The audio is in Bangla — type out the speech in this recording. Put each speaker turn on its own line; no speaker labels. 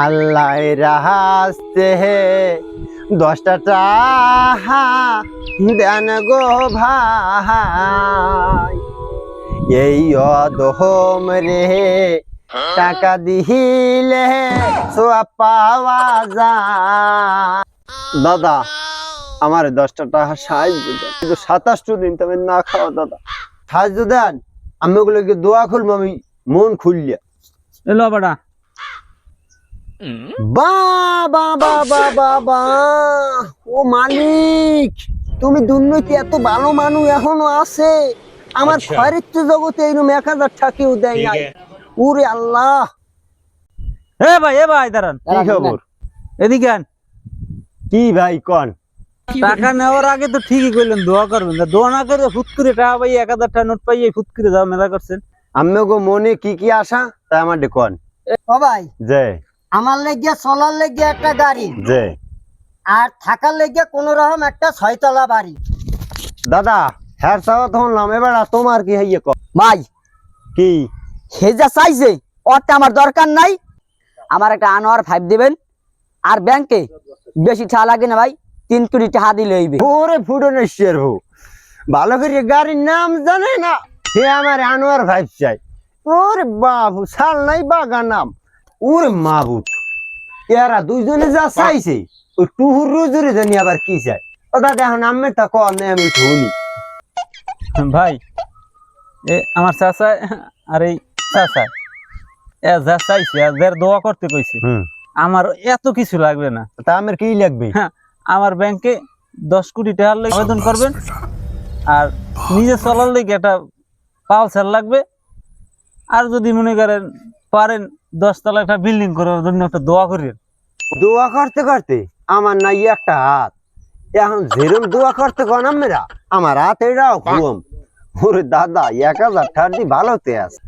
আল্লাহ রাস্তে 10টা টাকা দেন গো ভাই, এই অদহম রে টাকা দিলে সোয়া পাওয়া যায়। দাদা আমার 10টা টাকা সাহায্য দেন, কিন্তু 27 দিন তুমি না খাওয়া দাদা, সাহায্য দেন। আমি ওগুলোকে দোয়া খুলবো, আমি মন খুললে।
এলো বাড়া
বাবা বাবা বাবা, ও মালিক, তুমি দুর্নীতি এত ভালো মানুষ এখনো আছে আমার খয়রিত্ব জগতে, এইরকম 1000 টাকাও দেয় নাই। ওরে আল্লাহ।
এ ভাই দাঁড়ান,
কি খবর?
এদিকে আন।
কি ভাই কন?
টাকা নেওয়ার আগে তো ঠিকই কইলেন দোয়া করবেন, দোয়া না করে ফুট করে টাকা পাই 1000 টাকা নোট পাইয়ে ফুট করে যাওয়া মেলা করছেন।
আমি গো মনে কি কি আশা তাই আমার কন।
ও ভাই,
যে
আমার লেগে চলার লেগে একটা গাড়ি,
যে
আর থাকার লেগে কোন রকম একটা 6তলা বাড়ি।
দাদা হ্যাঁ চাওয়া তখন নাম, এবার তোমার কি হইয়ে কন?
ভাই
কি
হে যা চাইছে ওটা আমার দরকার নাই, আমার একটা আনোয়ার 5 দিবেন। আর ব্যাংকে বেশি টাকা লাগে না ভাই, 3 কোটি টাকা দিলে হইবে।
ওরে ফুটনের হো, ভালো করে গাড়ির নাম জানে না, সে আমার আনোয়ার ভাই চাই। ওরে বাবু সাল নাই বাগা নাম। ওরে মাবুত, এরা দুইজনে যা চাইছে ওই টুহুর রোজরে জানি আবার কি চাই। ও দাদা এখন আমি তা কম নেই, আমি শুনি।
ভাই এ আমার চাচা আর এই চাচা এ যা চাইছে আর যার দোয়া করতে কইছে, আমার এত কিছু লাগবে না।
তা আমার কি লাগবে?
হ্যাঁ, আমার ব্যাংকে 10 কোটি টাকার লেগে আবেদন করবেন, আর নিজে চলার লেগে একটা পালসার লাগবে, আর যদি মনে করেন পারেন 10 তলা একটা বিল্ডিং করার জন্য একটা দোয়া করেন।
দোয়া করতে করতে আমার নাই একটা হাত, এখন যেরকম দোয়া করতে কন আমরা, আমার হাত এটাও কম। ওরে দাদা 1000 টাকা দিয়ে ভালোতে আছে।